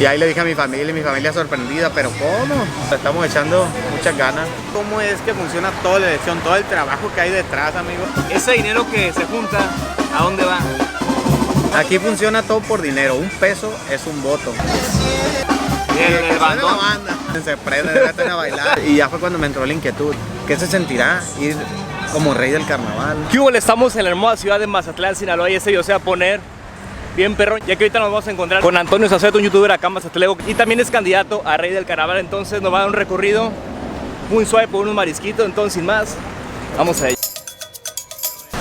Y ahí le dije a mi familia sorprendida, pero ¿cómo? Estamos echando muchas ganas. ¿Cómo es que funciona toda la elección, todo el trabajo que hay detrás, amigos? Ese dinero que se junta, ¿a dónde va? Aquí funciona todo por dinero, un peso es un voto. El bandón. Se prende, de a bailar. Y ya fue cuando me entró la inquietud. ¿Qué se sentirá ir como rey del carnaval? ¿Qué hubo? Estamos en la hermosa ciudad de Mazatlán, Sinaloa, y ese video se va a poner bien perro, ya que ahorita nos vamos a encontrar con Antonio Zazueta, un youtuber acá en Mazatlán, y también es candidato a rey del carnaval. Entonces nos va a dar un recorrido muy suave por unos marisquitos. Entonces, sin más, vamos a ello.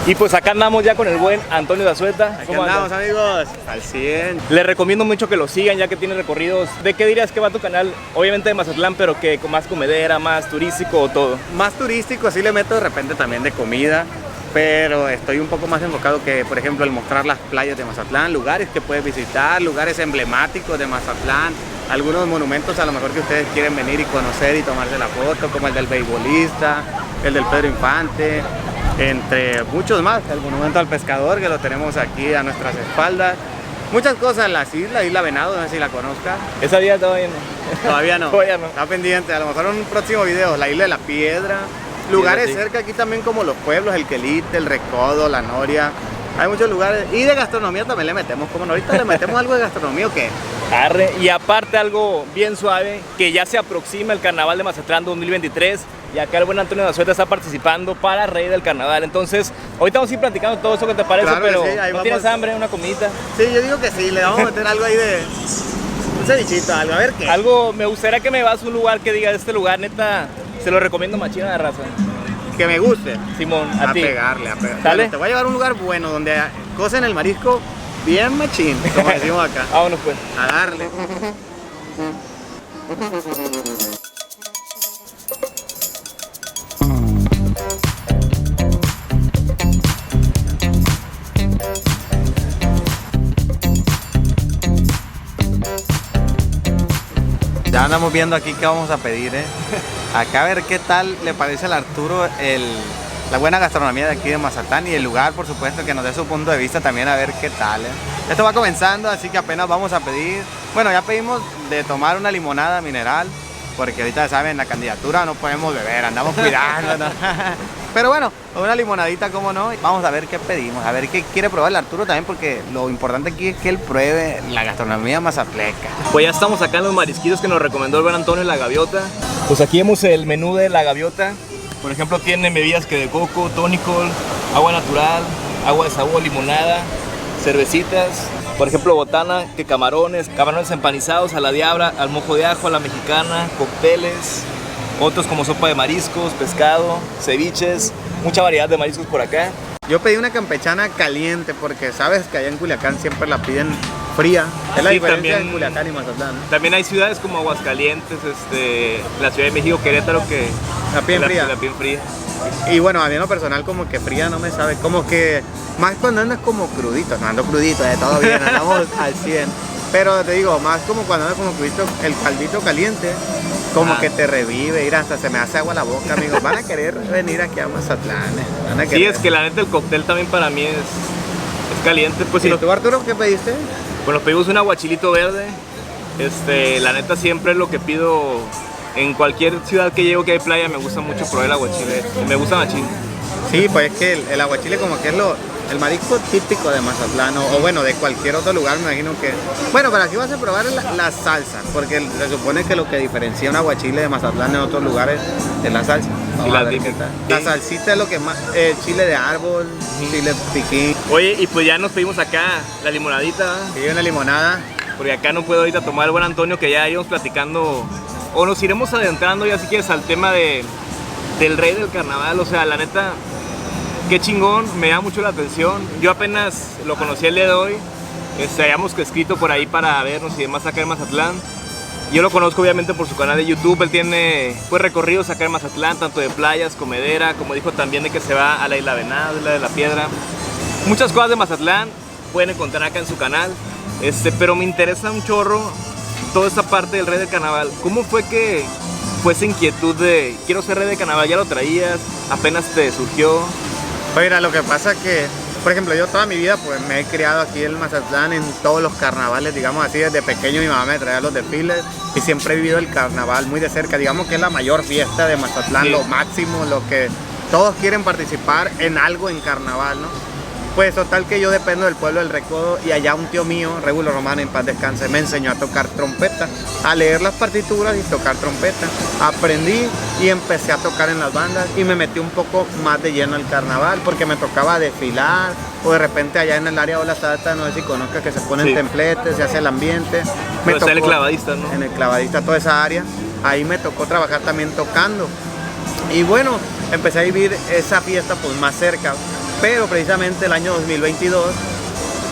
Y pues acá andamos ya con el buen Antonio Zazueta. Aquí andamos, amigos, al 100. Les recomiendo mucho que lo sigan, ya que tiene recorridos. ¿De qué dirías que va tu canal? Obviamente de Mazatlán, pero que con más comedera, más turístico o todo. Más turístico, sí le meto de repente también de comida, pero estoy un poco más enfocado que, por ejemplo, el mostrar las playas de Mazatlán, lugares que puedes visitar, lugares emblemáticos de Mazatlán, algunos monumentos a lo mejor que ustedes quieren venir y conocer y tomarse la foto, como el del beisbolista, el del Pedro Infante, entre muchos más, el monumento al pescador que lo tenemos aquí a nuestras espaldas. Muchas cosas, Isla Venado, no sé si la conozcas. Esa día todavía no. Todavía no. Todavía no. Está pendiente, a lo mejor en un próximo video, la Isla de la Piedra. Lugares sí, cerca aquí también como los pueblos, el Quelite, el Recodo, la Noria. Hay muchos lugares. Y de gastronomía también le metemos, como no, ahorita le metemos algo de gastronomía o qué. Arre. Y aparte algo bien suave, que ya se aproxima el Carnaval de Mazatlán 2023. Y acá el buen Antonio Zazueta está participando para Rey del Carnaval. Entonces, ahorita vamos a ir platicando todo eso que te parece, Claro, pero sí, ahí ¿no vamos. tienes hambre? ¿Una comidita? Sí, yo digo que sí, le vamos a meter algo ahí de un cevichito, algo, a ver qué. Algo, me gustaría que me vas a un lugar que diga, este lugar, neta, se lo recomiendo machina de raza. Que me guste. Simón, a ti. Pegarle, a pegarle. ¿Sale? Bueno, te voy a llevar a un lugar bueno donde cocen el marisco bien machín, como decimos acá. Vámonos pues. A darle. Ya andamos viendo aquí qué vamos a pedir, Acá a ver qué tal le parece al Arturo la buena gastronomía de aquí de Mazatlán y el lugar, por supuesto, que nos dé su punto de vista también, a ver qué tal, Esto va comenzando, así que apenas vamos a pedir. Bueno, ya pedimos de tomar una limonada mineral, porque ahorita saben, la candidatura no podemos beber, andamos cuidando, ¿no? Pero bueno, una limonadita, como no. Vamos a ver qué pedimos, a ver qué quiere probar el Arturo también, porque lo importante aquí es que él pruebe la gastronomía mazatleca. Pues ya estamos acá en los marisquitos que nos recomendó el buen Antonio, la gaviota. Pues aquí vemos el menú de la gaviota. Por ejemplo, tiene bebidas que de coco, tónico, agua natural, agua de sabor, limonada, cervecitas. Por ejemplo, botana, que camarones empanizados a la diabla, al mojo de ajo, a la mexicana, cócteles. Otros como sopa de mariscos, pescado, ceviches, mucha variedad de mariscos por acá. Yo pedí una campechana caliente porque sabes que allá en Culiacán siempre la piden fría. Es la Sí, diferencia también, en Culiacán y Mazatlán. También hay ciudades como Aguascalientes, la Ciudad de México, Querétaro, que La piden fría. La piden fría. Y bueno, a mí en lo personal como que fría no me sabe, como que más cuando andas como crudito, no ando crudito, todo bien, andamos al 100. Pero te digo, más como cuando andas como crudito, el caldito caliente, como que te revive, ir hasta se me hace agua la boca, amigos. Van a querer venir aquí a Mazatlán, van a Sí, querer. es que la neta el cóctel también para mí es caliente. Pues ¿Y si tú, Arturo, qué pediste? Bueno, pedimos un aguachilito verde. La neta siempre es lo que pido en cualquier ciudad que llego que hay playa. Me gusta mucho probar el aguachile. Me gusta machín. Sí, pues es que el aguachile como que es el marisco típico de Mazatlán, o bueno, de cualquier otro lugar, me imagino que... Bueno, pero aquí vas a probar la salsa, porque se supone que lo que diferencia un aguachile de Mazatlán en otros lugares es la salsa. Vamos a ver qué tal. La salsita es lo que más... chile de árbol, chile piquín. Oye, y pues ya nos pedimos acá la limonadita. Y una limonada. Porque acá no puedo ahorita tomar el buen Antonio, que ya íbamos platicando. O nos iremos adentrando ya si quieres al tema del rey del carnaval. O sea, la neta... Qué chingón, me da mucho la atención. Yo apenas lo conocí el día de hoy. Habíamos escrito por ahí para vernos y demás acá en Mazatlán. Yo lo conozco obviamente por su canal de YouTube. Él tiene pues recorridos acá en Mazatlán, tanto de playas, comedera, como dijo también de que se va a la Isla Venado, Isla de la Piedra. Muchas cosas de Mazatlán pueden encontrar acá en su canal. Pero me interesa un chorro toda esta parte del rey del carnaval. ¿Cómo fue que fue esa inquietud de quiero ser rey del carnaval? ¿Ya lo traías? ¿Apenas te surgió? Mira, lo que pasa es que por ejemplo, yo toda mi vida pues me he criado aquí en Mazatlán en todos los carnavales, digamos así, desde pequeño mi mamá me traía a los desfiles y siempre he vivido el carnaval muy de cerca, digamos que es la mayor fiesta de Mazatlán, Sí. lo máximo, lo que todos quieren participar en algo en carnaval, ¿no? Pues total que yo dependo del pueblo del Recodo y allá un tío mío, Regulo Romano, en paz descanse, me enseñó a tocar trompeta, a leer las partituras y tocar trompeta. Aprendí y empecé a tocar en las bandas y me metí un poco más de lleno al carnaval porque me tocaba desfilar o de repente allá en el área de la Sata, no sé si conozcas que se ponen Sí. templetes, se hace el ambiente. Pero está el clavadista, ¿no? En el clavadista, toda esa área. Ahí me tocó trabajar también tocando. Y bueno, empecé a vivir esa fiesta pues más cerca. Pero precisamente el año 2022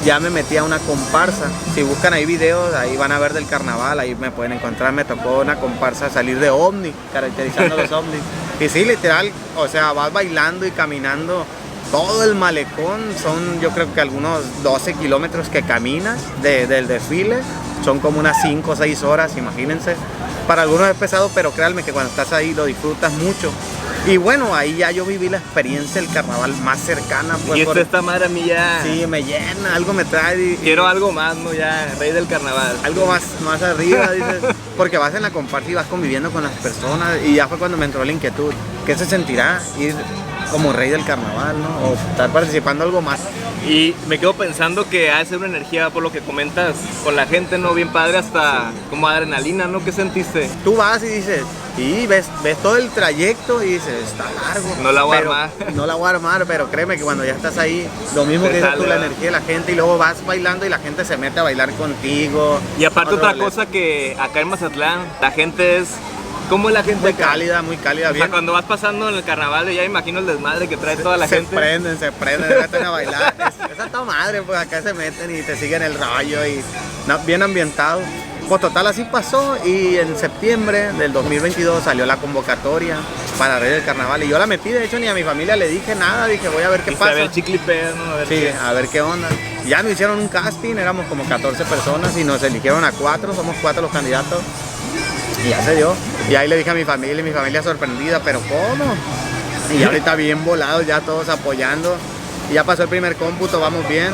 ya me metí a una comparsa. Si buscan ahí videos, ahí van a ver del carnaval, ahí me pueden encontrar. Me tocó una comparsa salir de ovni, caracterizando los ovnis. Y sí, literal, o sea, vas bailando y caminando todo el malecón. Son yo creo que algunos 12 kilómetros que caminas del desfile. Son como unas 5 o 6 horas, imagínense. Para algunos es pesado, pero créanme que cuando estás ahí lo disfrutas mucho. Y bueno, ahí ya yo viví la experiencia del carnaval más cercana. Pues, Y esta madre a mí ya... Sí, me llena, algo me trae. Quiero algo más, ¿no? Ya, rey del carnaval. Algo más arriba, dices. Porque vas en la comparsa y vas conviviendo con las personas. Y ya fue cuando me entró la inquietud. ¿Qué se sentirá ir como rey del carnaval, ¿no? O estar participando algo más. Y me quedo pensando que ha de ser una energía, por lo que comentas, con la gente, ¿no? Bien padre, hasta como adrenalina, ¿no? ¿Qué sentiste? Tú vas y dices, y ves todo el trayecto y dices, está largo. No la voy a pero- armar. No la voy a armar, pero créeme que cuando ya estás ahí, lo mismo Te que dices tú, sale, la ¿verdad? energía de la gente y luego vas bailando y la gente se mete a bailar contigo. Y aparte Otro otra ballet. cosa que acá en Mazatlán, la gente es... ¿Cómo es la gente Muy acá? cálida, muy cálida. O sea, Bien. cuando vas pasando en el carnaval, ya imagino el desmadre que trae toda la se gente. se meten a bailar. Esa está madre, pues acá se meten y te siguen el rollo y bien ambientado. Pues total así pasó y en septiembre del 2022 salió la convocatoria para Rey del Carnaval y yo la metí, de hecho ni a mi familia le dije nada, dije voy a ver qué Y pasa. a ver chiclipeo, ¿no? A ver Sí, qué. a ver qué onda. Ya nos hicieron un casting, éramos como 14 personas y nos eligieron a 4, somos 4 los candidatos. Y ya se dio. Y ahí le dije a mi familia sorprendida, pero ¿cómo? Y ahorita bien volados, ya todos apoyando. Y ya pasó el primer cómputo, vamos bien.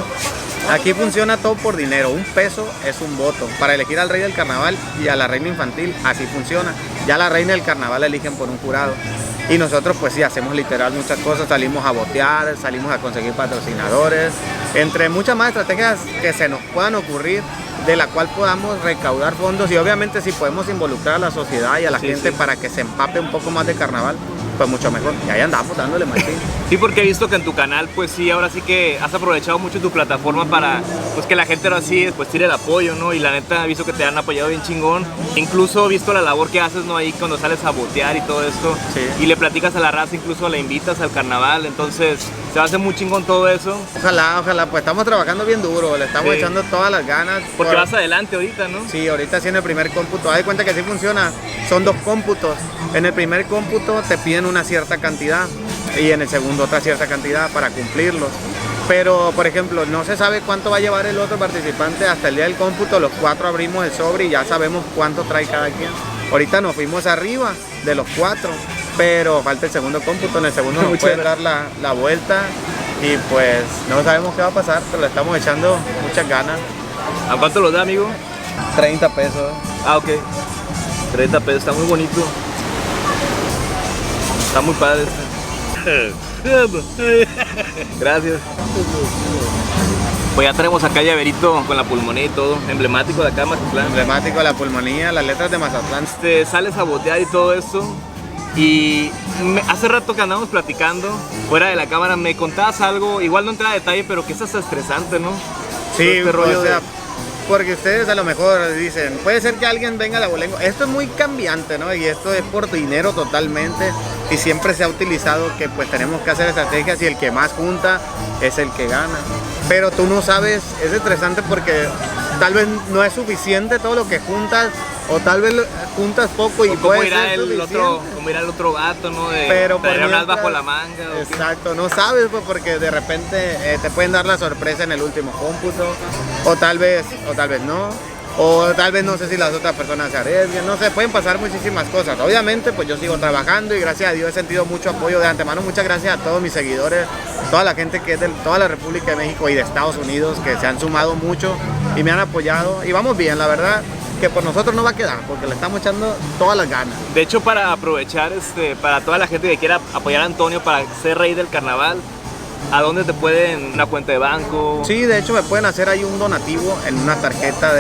Aquí funciona todo por dinero, un peso es un voto. Para elegir al rey del carnaval y a la reina infantil, así funciona. Ya la reina del carnaval la eligen por un jurado. Y nosotros pues sí, hacemos literal muchas cosas, salimos a botear, salimos a conseguir patrocinadores, entre muchas más estrategias que se nos puedan ocurrir, de la cual podamos recaudar fondos y obviamente si podemos involucrar a la sociedad y a la Sí, gente sí. para que se empape un poco más de carnaval, pues mucho mejor. Y ahí andamos dándole Martín. Sí, porque he visto que en tu canal, pues sí, ahora sí que has aprovechado mucho tu plataforma para pues que la gente ahora sí pues tire el apoyo, ¿no? Y la neta he visto que te han apoyado bien chingón. Incluso he visto la labor que haces, ¿no? Ahí cuando sales a botear y todo esto. Sí. Y le platicas a la raza, incluso la invitas al carnaval. Entonces se va a hacer muy chingón todo eso. Ojalá, pues estamos trabajando bien duro, le estamos Sí. echando todas las ganas. Porque Por- vas adelante ahorita, ¿no? Sí, ahorita sí en el primer cómputo, haz de cuenta que así funciona, son 2 cómputos. En el primer cómputo te piden una cierta cantidad y en el segundo otra cierta cantidad para cumplirlos. Pero, por ejemplo, no se sabe cuánto va a llevar el otro participante hasta el día del cómputo, los 4 abrimos el sobre y ya sabemos cuánto trae cada quien. Ahorita nos fuimos arriba de los 4, pero falta el segundo cómputo, en el segundo nos Muchas pueden dar la vuelta y pues no sabemos qué va a pasar, pero le estamos echando muchas ganas. ¿A cuánto los da, amigo? 30 pesos. Ah, ok. 30 pesos, está muy bonito. Está muy padre este. Gracias. Pues ya tenemos acá llaverito con la pulmonía y todo, emblemático de acá, Mazatlán. Emblemático de la pulmonía, las letras de Mazatlán. Sales a botear y todo eso. Y hace rato que andamos platicando, fuera de la cámara, me contabas algo, igual no entra a detalle, pero que es hasta estresante, ¿no? Sí, Todo este rollo o sea, de- porque ustedes a lo mejor dicen, puede ser que alguien venga a la bolengo. Esto es muy cambiante, ¿no? Y esto es por dinero totalmente. Y siempre se ha utilizado que pues tenemos que hacer estrategias y el que más junta es el que gana. Pero tú no sabes, es estresante porque tal vez no es suficiente todo lo que juntas o tal vez juntas poco y O cómo puede irá ser el suficiente. otro, cómo irá el otro vato, ¿no? De Pero por traer unas mientras- bajo la manga. ¿o qué? Exacto, no sabes pues, porque de repente te pueden dar la sorpresa en el último cómputo o tal vez no, o tal vez no sé si las otras personas se arriesguen, no sé, pueden pasar muchísimas cosas. Obviamente pues yo sigo trabajando y gracias a Dios he sentido mucho apoyo de antemano. Muchas gracias a todos mis seguidores toda la gente que es de toda la República de México y de Estados Unidos, que se han sumado mucho y me han apoyado. Y vamos bien, la verdad, que por nosotros no va a quedar, porque le estamos echando todas las ganas. De hecho, para aprovechar, para toda la gente que quiera apoyar a Antonio para ser rey del carnaval, ¿a dónde te pueden? ¿Una cuenta de banco? Sí, de hecho me pueden hacer ahí un donativo en una tarjeta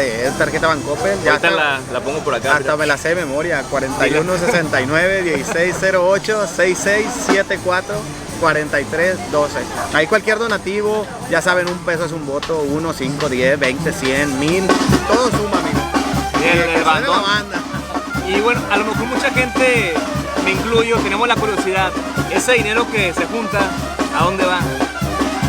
Bancoppel. Ya ahorita la pongo por acá. Hasta me la sé de memoria, 4169-1608-6674-4312. Ahí cualquier donativo, ya saben, un peso es un voto, 1, 5, 10, 20, 100, 1000, todo suma, amigo. El banda. Y bueno, a lo mejor mucha gente, me incluyo, tenemos la curiosidad, ese dinero que se junta, ¿a dónde va?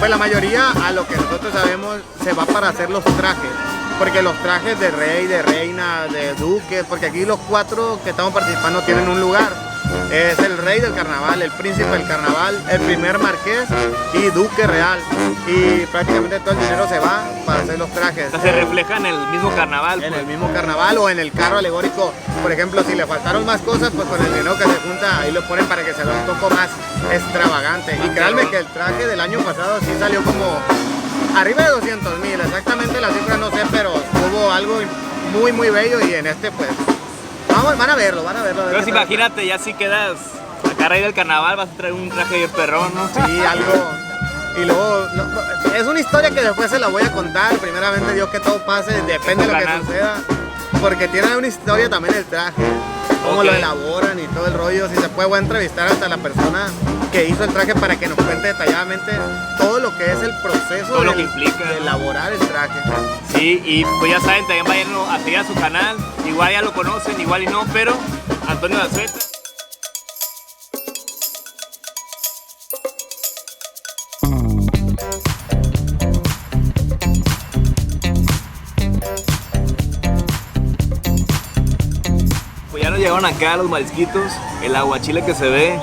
Pues la mayoría, a lo que nosotros sabemos, se va para hacer los trajes. Porque los trajes de rey, de reina, de duque, porque aquí los 4 que estamos participando tienen un lugar. Es el rey del carnaval, el príncipe del carnaval, el primer marqués y duque real. Y prácticamente todo el dinero se va para hacer los trajes. O sea, se refleja en el mismo carnaval. En el mismo carnaval o en el carro alegórico. Por ejemplo, si le faltaron más cosas, pues con el dinero que se junta, ahí lo ponen para que se vea un poco más extravagante. Y créanme que el traje del año pasado sí salió como arriba de 200,000. Exactamente la cifra no sé, pero hubo algo muy, muy bello y en este pues... van a verlo. Pero si imagínate, ya si quedas acá rey del carnaval, vas a traer un traje de perrón, ¿no? Sí, algo. Y luego, es una historia que después se la voy a contar. Primeramente, Dios, que todo pase, depende de lo que suceda. Porque tiene una historia también el traje, cómo lo elaboran y todo el rollo. Si se puede, voy a entrevistar hasta la persona que hizo el traje para que nos cuente detalladamente todo lo que es el proceso todo lo que implica de elaborar el traje. Sí, y pues ya saben, también vayan a seguir a su canal, igual ya lo conocen, igual y no, pero Antonio Dazueta. Pues ya nos llegaron acá los marisquitos, el aguachile que se ve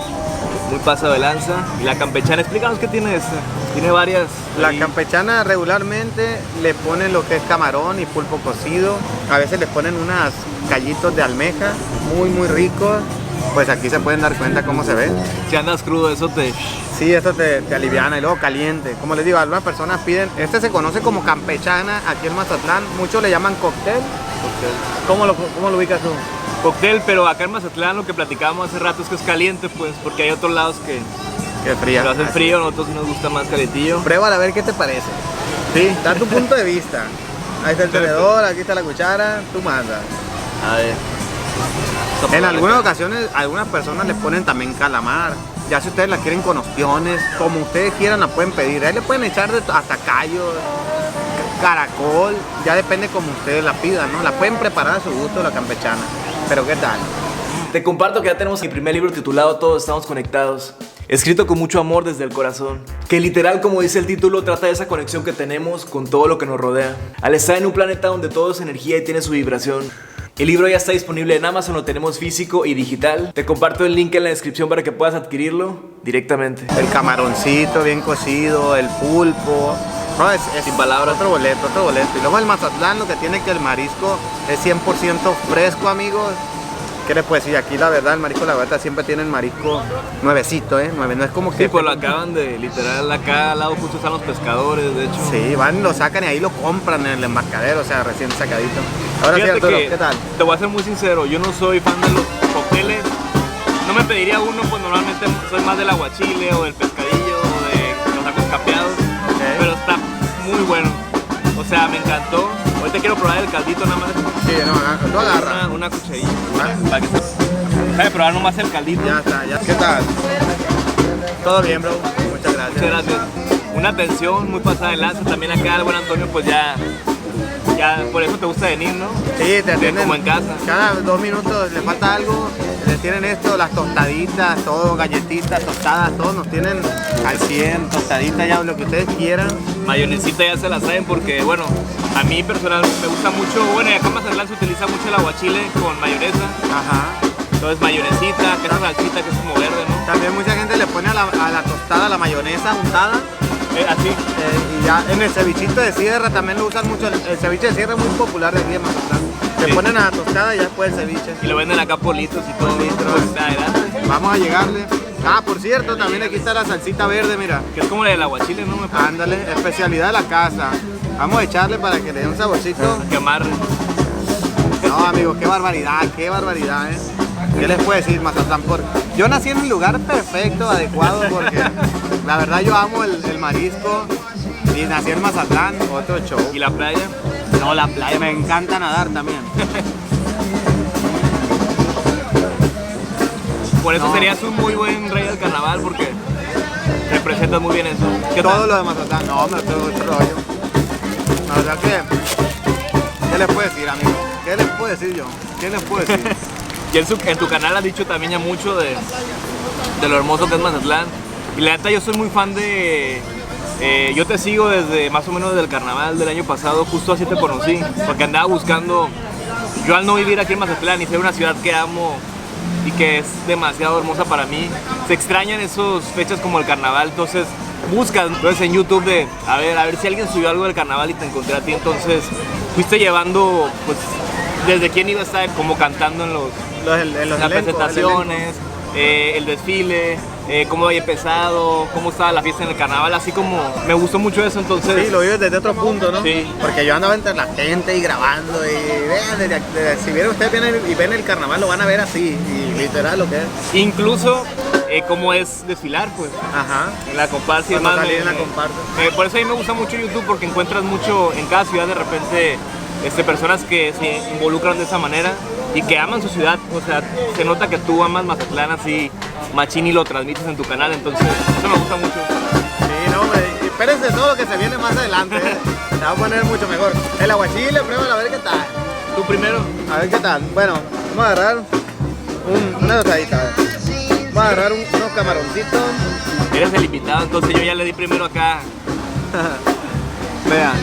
muy pasado de lanza. Y la campechana, explícanos qué tiene esta. Tiene varias. La campechana regularmente le ponen lo que es camarón y pulpo cocido. A veces les ponen unos callitos de almeja muy muy ricos. Pues aquí se pueden dar cuenta cómo se ve. Si andas crudo, eso te... Sí, esto te aliviana y luego caliente. Como les digo, algunas personas piden, este se conoce como campechana aquí en Mazatlán. Muchos le llaman cóctel. ¿Cómo lo ubicas tú? Cóctel, pero acá en Mazatlán lo que platicábamos hace rato es que es caliente, pues, porque hay otros lados que fría. Lo hacen frío, a nosotros nos gusta más calentillo. Pruébala a ver qué te parece. Sí. Da tu punto de vista. Ahí está el tenedor, aquí está la cuchara, tú mandas. A ver. En algunas ocasiones, algunas personas le ponen también calamar. Ya si ustedes la quieren con ostiones, como ustedes quieran la pueden pedir. Ahí le pueden echar hasta callo, caracol, ya depende como ustedes la pidan, ¿no? La pueden preparar a su gusto la campechana. Pero ¿qué tal? Te comparto que ya tenemos mi primer libro titulado Todos estamos conectados, escrito con mucho amor desde el corazón, que literal, como dice el título, trata de esa conexión que tenemos con todo lo que nos rodea. Al estar en un planeta donde todo es energía y tiene su vibración. El libro ya está disponible en Amazon, lo tenemos físico y digital. Te comparto el link en la descripción para que puedas adquirirlo directamente. El camaroncito bien cocido, el pulpo. No, es sin palabras. Otro boleto. Y luego el Mazatlán lo que tiene que el marisco es 100% fresco, amigos. ¿Qué les puedo decir? Aquí la verdad, el marisco la verdad siempre tiene el marisco nuevecito, nueve. No es como que... Sí, pues lo acaban de, literal, acá al lado justo están los pescadores, de hecho. Sí, van, lo sacan y ahí lo compran en el embarcadero, o sea, recién sacadito. Ahora Fíjate sí, Arturo, que, ¿qué tal? Te voy a ser muy sincero, yo no soy fan de los cócteles. No me pediría uno, pues normalmente soy más del aguachile o del pescadillo o de los tacos capeados. Okay. Pero está muy bueno. O sea, me encantó. Ahorita quiero probar el caldito nada más. Sí, no, tú agarra. Una cucharilla. Para que se... Déjame probar nomás el caldito. Ya está, ya. ¿Qué tal? Todo bien, bro. Muchas gracias. Muchas gracias. Una atención muy pasada de lanza. También acá el buen Antonio, pues ya por eso te gusta venir, ¿no? Sí, te atienden. Como en casa. Cada 2 minutos le falta algo. Les tienen esto, las tostaditas, todo, galletitas, tostadas, todos nos tienen al 100, tostaditas, ya lo que ustedes quieran. Mayonesita ya se la saben porque, bueno, a mí personalmente me gusta mucho, bueno, y acá en Mazatlán se utiliza mucho el aguachile con mayonesa. Ajá. Entonces mayonesita, que es salsita, que es como verde, ¿no? También mucha gente le pone a la tostada la mayonesa untada. Así. Y ya en el cevichito de sierra también lo usan mucho. El ceviche de sierra es muy popular de aquí en Mazatlán. Le ponen a la tostada y ya después el ceviche. Y lo venden acá por litros y todo. Litros. Pues, adelante. Vamos a llegarle. Ah, por cierto, también aquí está la salsita verde, mira. Que es como la del aguachile, ¿no? Me parece. Ándale, especialidad de la casa. Vamos a echarle para que le dé un saborcito. Que amarre. No, amigos, qué barbaridad, ¿eh? ¿Qué les puedo decir, Mazatlán? Yo nací en un lugar perfecto, adecuado, porque la verdad yo amo el marisco y nací en Mazatlán, otro show. ¿Y la playa? No, la playa, me encanta nadar también. Por eso No. serías un muy buen rey del carnaval porque representas muy bien eso. ¿Qué Todo tal? lo de Mazatlán, no, me tengo otro rollo. La verdad que, ¿qué les puedo decir, amigos? ¿Qué les puedo decir yo? ¿Qué les puedo decir? Y en tu canal has dicho también ya mucho de lo hermoso que es Mazatlán. Y la neta yo soy muy fan de... yo te sigo desde más o menos desde el carnaval del año pasado, justo así te conocí. Porque andaba buscando... Yo al no vivir aquí en Mazatlán y ser una ciudad que amo y que es demasiado hermosa para mí, se extrañan esas fechas como el carnaval. Entonces buscas entonces en YouTube de a ver si alguien subió algo del carnaval y te encontré a ti. Entonces fuiste llevando pues desde quién iba a estar como cantando en las presentaciones, el desfile, cómo había empezado, cómo estaba la fiesta en el carnaval, así como me gustó mucho eso. Entonces Sí, lo vives desde otro punto, ¿no? Sí. Porque yo andaba entre la gente y grabando y vean, si vieron ustedes ven el carnaval lo van a ver así, y literal lo que es. incluso cómo es desfilar pues Ajá. en la comparsa y Cuando demás. salí en la comparsa. Por eso a mí me gusta mucho YouTube porque encuentras mucho en cada ciudad de repente personas que se involucran de esa manera y que aman su ciudad. O sea, se nota que tú amas Mazatlán así machín y lo transmites en tu canal, entonces eso me gusta mucho. Sí, no, hombre, y espérense todo lo que se viene más adelante, Se va a poner mucho mejor. El aguachile, pruébalo a ver qué tal. Tú primero. A ver qué tal. Bueno, vamos a agarrar una tostadita. A ver. Vamos a agarrar unos camaroncitos. Eres el invitado, entonces yo ya le di primero acá. Vean,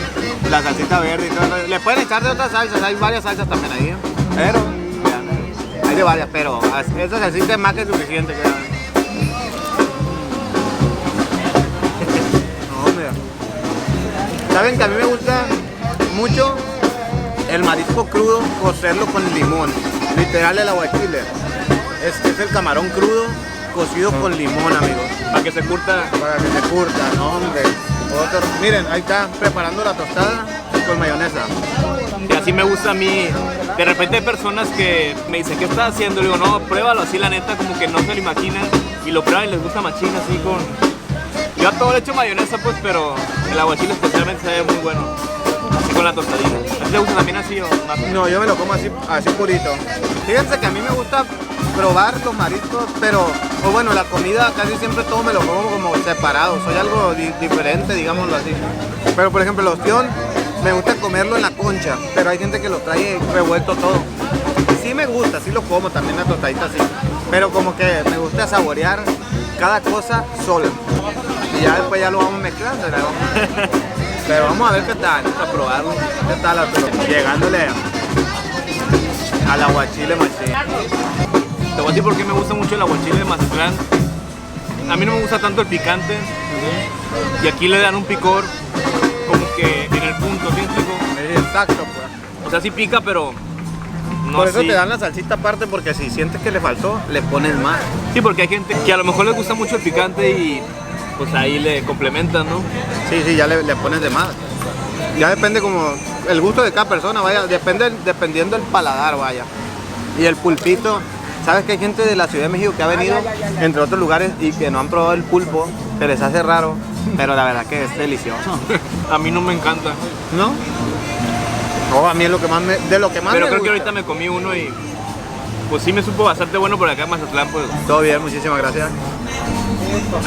la salsita verde y todo. Le pueden echar de otras salsas, hay varias salsas también ahí. Pero, vean, hay de varias, pero esa salsita es más que suficiente. No, mira. Saben que a mí me gusta mucho el marisco crudo, cocerlo con limón. Literal el aguachile. Es el camarón crudo cocido con limón, amigos. Para que se curta. Para que se curta, no, hombre. Miren, ahí está preparando la tostada con mayonesa. Y así me gusta a mí. De repente hay personas que me dicen, ¿qué estás haciendo? Le digo, no, pruébalo así, la neta, como que no se lo imaginan. Y lo prueban y les gusta machín así con... Yo a todo le echo mayonesa, pues, pero el aguachile especialmente se ve muy bueno. Así con la tostadita. ¿A ti te gusta también así o más? No, yo me lo como así purito. Fíjense que a mí me gusta probar los mariscos, pero, o bueno, la comida casi siempre todo me lo como como separado. Soy algo diferente, digámoslo así. Pero, por ejemplo, el ostión, me gusta comerlo en la concha, pero hay gente que lo trae revuelto todo. Y sí me gusta, sí lo como también la tostadita así. Pero como que me gusta saborear cada cosa sola. Y ya después ya lo vamos mezclando. Pero vamos a ver qué tal, vamos a probarlo. ¿Qué tal, Arturo? Llegándole al aguachile machín. Te voy a decir por qué me gusta mucho el aguachile de Mazatlán. A mí no me gusta tanto el picante. Y aquí le dan un picor como que en el punto, ¿sí me explico? Exacto, pues. O sea, sí pica, pero no Por eso así. te dan la salsita aparte, porque si sientes que le faltó, le pones más. Sí, porque hay gente que a lo mejor les gusta mucho el picante y pues ahí le complementan, ¿no? Sí, ya le pones de más. Ya depende como el gusto de cada persona, vaya, dependiendo del paladar, vaya. Y el pulpito, sabes que hay gente de la Ciudad de México que ha venido, entre otros lugares, y que no han probado el pulpo, se les hace raro, pero la verdad que es delicioso. A mí no me encanta. ¿No? No, a mí es lo que más de lo que más Pero me creo que gusta. ahorita me comí uno y pues sí me supo bastante bueno por acá en Mazatlán, pues Todo bien, muchísimas gracias.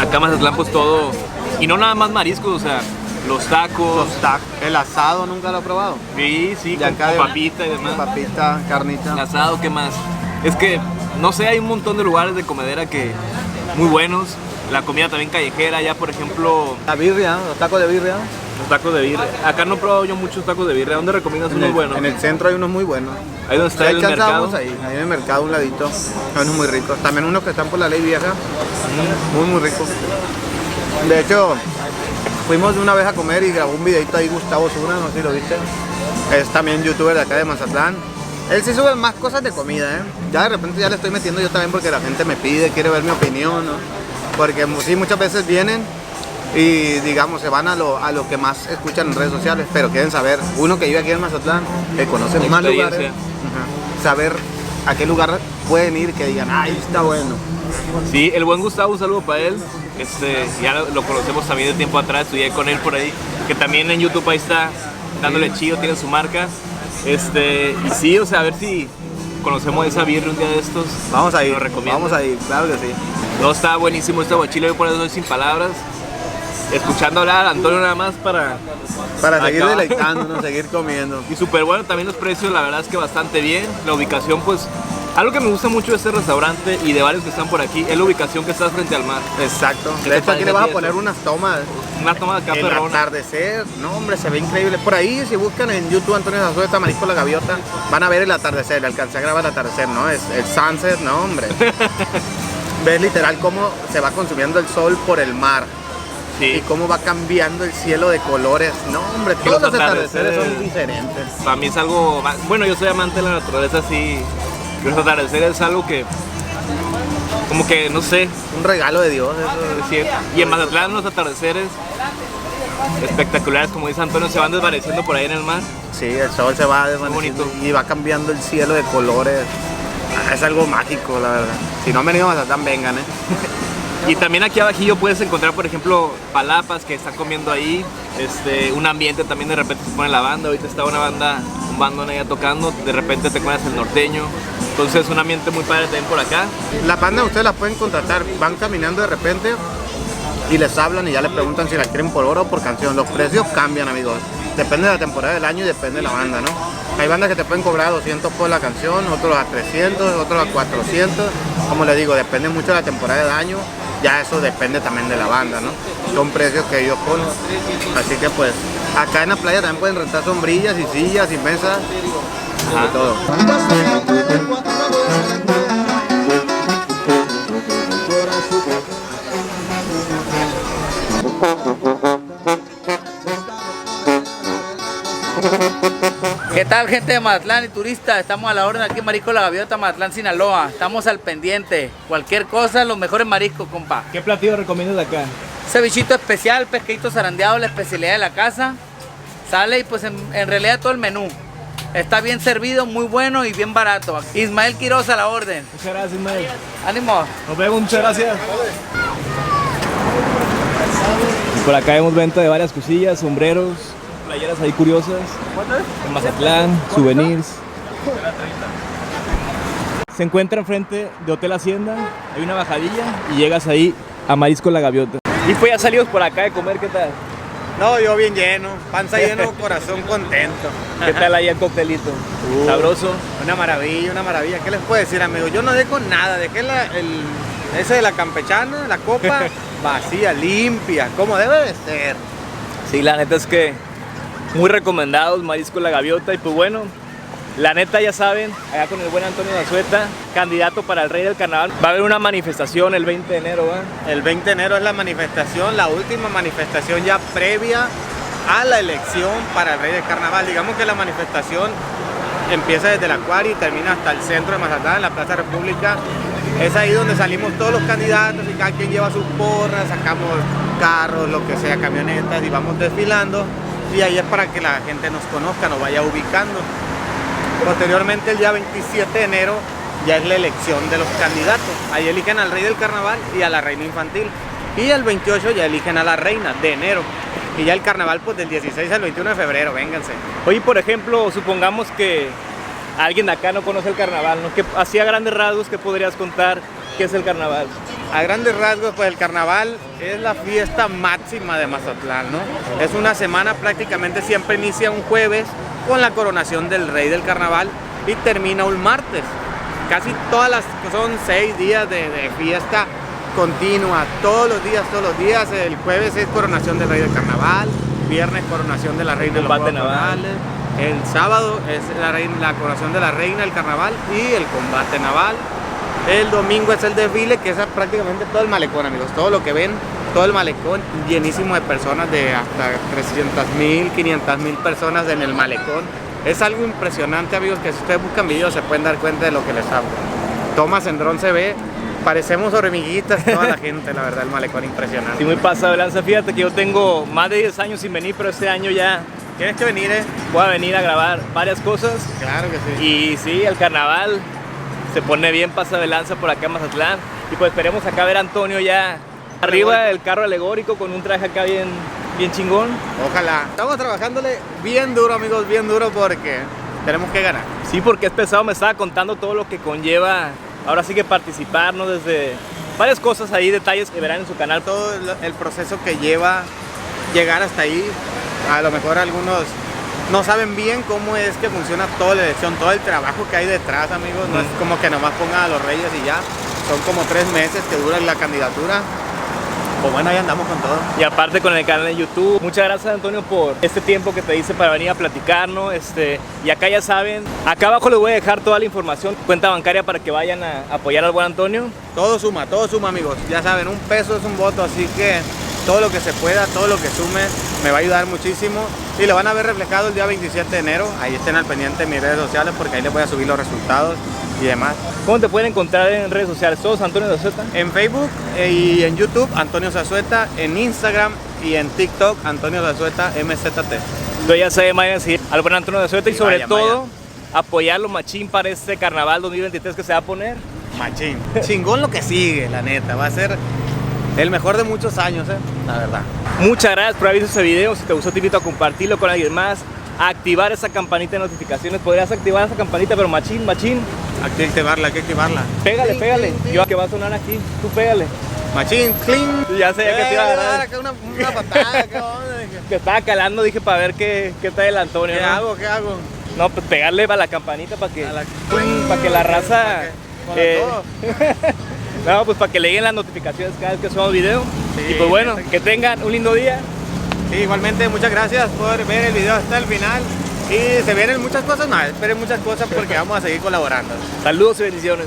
acá en Mazatlán pues todo. Y no nada más mariscos, o sea, los tacos. El asado nunca lo he probado. Sí, De con acá de- papita y demás. Papita, carnita. El asado, ¿qué más? Es que, no sé, hay un montón de lugares de comedera que muy buenos. La comida también callejera, ya por ejemplo, La birria, los tacos de birria. los tacos de birria. Acá no he probado yo muchos tacos de birria. ¿Dónde recomiendas unos buenos? En el centro hay unos muy buenos. Ahí donde Si está hay el chance, mercado. vamos ahí en el mercado a un ladito. Hay unos muy ricos. También unos que están por la ley vieja. Muy ricos. De hecho, fuimos una vez a comer y grabó un videito ahí Gustavo Zuna, no sé si lo viste. Es también youtuber de acá de Mazatlán. Él sí sube más cosas de comida, ¿eh? Ya de repente ya le estoy metiendo yo también porque la gente me pide, quiere ver mi opinión, ¿no? porque sí, muchas veces vienen y digamos se van a lo que más escuchan en redes sociales, pero quieren saber, uno que vive aquí en Mazatlán, que conoce más lugares, saber a qué lugar pueden ir, que digan, ahí está bueno. Sí, el buen Gustavo, un saludo para él. Ya lo conocemos también de tiempo atrás, estudié con él por ahí, que también en YouTube ahí está dándole chido, tiene su marca. Y sí, o sea, a ver si conocemos esa birria un día de estos. Vamos a ir, lo recomiendo. vamos a ir, claro que sí. No, está buenísimo este aguachile, yo por eso soy sin palabras. Escuchando hablar a Antonio nada más para seguir deleitándonos, seguir comiendo. Y súper bueno también los precios, la verdad es que bastante bien. La ubicación, pues, algo que me gusta mucho de este restaurante y de varios que están por aquí es la ubicación que está frente al mar. Exacto. De hecho, aquí le vas a poner unas tomas. Una toma de acá perrona. El atardecer, no hombre, se ve increíble. Por ahí, si buscan en YouTube Antonio Zazueta, Marisco La Gaviota, van a ver el atardecer. Alcancé a grabar el atardecer, ¿no? Es el sunset, no hombre. Ves literal cómo se va consumiendo el sol por el mar. Sí. Y cómo va cambiando el cielo de colores. No, hombre, todos los atardeceres son diferentes. Para mí es algo... Bueno, yo soy amante de la naturaleza, sí. Los atardeceres es algo que... Como que, no sé. Un regalo de Dios, eso es cierto. Y en Mazatlán los atardeceres espectaculares, como dice Antonio, se van desvaneciendo por ahí en el mar. Sí, el sol se va desvaneciendo y va cambiando el cielo de colores. Es algo mágico, la verdad. Si no han venido a Mazatlán, vengan, Y también aquí abajillo puedes encontrar, por ejemplo, palapas que están comiendo ahí. Un ambiente también, de repente se pone la banda. Ahorita está un bandón allá tocando. De repente te encuentras el norteño. Entonces un ambiente muy padre también por acá. La banda ustedes la pueden contratar. Van caminando de repente y les hablan y ya les preguntan si la quieren por hora o por canción. Los precios cambian, amigos. Depende de la temporada del año y depende de la banda, ¿no? Hay bandas que te pueden cobrar 200 por la canción, otros a 300, otros a 400. Como les digo, depende mucho de la temporada del año. Ya eso depende también de la banda, ¿no? Son precios que ellos ponen. Así que pues, acá en la playa también pueden rentar sombrillas y sillas y mesas. Y todo. ¿Qué tal, gente de Mazatlán y turistas? Estamos a la orden aquí en Marisco La Gaviota, Mazatlán, Sinaloa. Estamos al pendiente. Cualquier cosa, los mejores mariscos, compa. ¿Qué platillo recomiendas de acá? Cevichito especial, pescadito zarandeado, la especialidad de la casa. Sale y pues en realidad todo el menú. Está bien servido, muy bueno y bien barato. Ismael Quiroz a la orden. Muchas gracias, Ismael. Ánimo. Nos vemos, muchas gracias. Por acá vemos venta de varias cosillas, sombreros, playeras ahí curiosas. En Mazatlán, souvenirs. Se encuentra enfrente de Hotel Hacienda, hay una bajadilla y llegas ahí a Marisco La Gaviota. Y pues ya salimos por acá de comer, ¿qué tal? No, yo bien lleno, panza lleno, corazón contento. ¿Qué tal ahí el coctelito? Sabroso. Una maravilla, una maravilla. ¿Qué les puedo decir, amigos? Yo no dejo nada, dejé ese de la campechana, la copa vacía, limpia, como debe de ser. Sí, la neta es que muy recomendados, Marisco La Gaviota. Y pues bueno, la neta ya saben, allá con el buen Antonio Zazueta, candidato para el Rey del Carnaval. Va a haber una manifestación el 20 de enero, ¿va? El 20 de enero es la manifestación, la última manifestación ya previa a la elección para el Rey del Carnaval. Digamos que la manifestación empieza desde el Acuario y termina hasta el centro de Mazatlán, en la Plaza República. Es ahí donde salimos todos los candidatos y cada quien lleva sus porras, sacamos carros, lo que sea, camionetas y vamos desfilando. Y ahí es para que la gente nos conozca, nos vaya ubicando. Posteriormente, el día 27 de enero, ya es la elección de los candidatos. Ahí eligen al Rey del Carnaval y a la Reina Infantil. Y el 28 ya eligen a la Reina de enero. Y ya el Carnaval, pues del 16 al 21 de febrero, vénganse. Oye, por ejemplo, supongamos que alguien de acá no conoce el Carnaval, ¿no? Que así a grandes rasgos, ¿qué podrías contar qué es el Carnaval? A grandes rasgos, pues el Carnaval es la fiesta máxima de Mazatlán, ¿no? Es una semana, prácticamente siempre inicia un jueves con la coronación del Rey del Carnaval y termina un martes. Casi todas son 6 días de fiesta continua, todos los días. El jueves es coronación del Rey del Carnaval, viernes coronación de la Reina de los Juegos Nacionales, el sábado es la coronación de la Reina del Carnaval y el combate naval. El domingo es el desfile, que es prácticamente todo el malecón, amigos. Todo lo que ven, todo el malecón llenísimo de personas, de hasta 300,000, 500,000 personas en el malecón. Es algo impresionante, amigos, que si ustedes buscan videos se pueden dar cuenta de lo que les hablo. Tomas en dron se ve parecemos hormiguitas toda la gente, la verdad, el malecón impresionante. Sí, muy pasado de lanza. Fíjate que yo tengo más de 10 años sin venir, pero este año ya Tienes que venir, voy a venir a grabar varias cosas. Claro que sí. Y sí, el carnaval se pone bien pasado de lanza por acá en Mazatlán. Y pues esperemos acá ver a Antonio ya arriba del carro alegórico con un traje acá bien chingón. Ojalá. Estamos trabajándole bien duro, amigos, bien duro porque tenemos que ganar. Sí, porque es pesado, me estaba contando todo lo que conlleva. Ahora sí que participar, ¿no? Desde varias cosas ahí, detalles que verán en su canal. Todo el proceso que lleva llegar hasta ahí, a lo mejor algunos no saben bien cómo es que funciona toda la elección, todo el trabajo que hay detrás, amigos. No es como que nomás pongan a los reyes y ya. Son como 3 meses que dura la candidatura. Pues bueno, ahí andamos con todo. Y aparte con el canal de YouTube. Muchas gracias, Antonio, por este tiempo que te dice para venir a platicarnos. Y acá ya saben, acá abajo les voy a dejar toda la información, cuenta bancaria para que vayan a apoyar al buen Antonio. Todo suma, amigos. Ya saben, un peso es un voto, así que todo lo que se pueda, todo lo que sume, me va a ayudar muchísimo. Y lo van a ver reflejado el día 27 de enero. Ahí estén al pendiente en mis redes sociales porque ahí les voy a subir los resultados y demás. ¿Cómo te pueden encontrar en redes sociales? ¿Todos Antonio Zazueta? En Facebook y en YouTube, Antonio Zazueta. En Instagram y en TikTok, Antonio Zazueta MZT. Entonces ya saben, vayan a seguir al buen Antonio Zazueta y Sí, sobre vayan, todo apoyarlo machín para este carnaval 2023 que se va a poner. Machín. Chingón lo que sigue, la neta. Va a ser el mejor de muchos años, la verdad. Muchas gracias por haber visto este video. Si te gustó, te invito a compartirlo con alguien más. A activar esa campanita de notificaciones. Podrías activar esa campanita, pero machín. Hay que activarla, Pégale. Yo que va a sonar aquí. Tú pégale. Machín, clean. Ya sé, ya que te iba a dar agarrar. acá una patada, ¿qué onda? Que estaba calando, dije, para ver qué trae el Antonio. ¿Qué ¿no? hago? No, pues pegarle a la campanita para que, para que la raza... no, pues para que le lleguen las notificaciones cada vez que subamos video. Sí, y pues bueno, que tengan un lindo día. Sí, igualmente, muchas gracias por ver el video hasta el final. Y se vienen muchas cosas, esperen muchas cosas porque vamos a seguir colaborando. Saludos y bendiciones.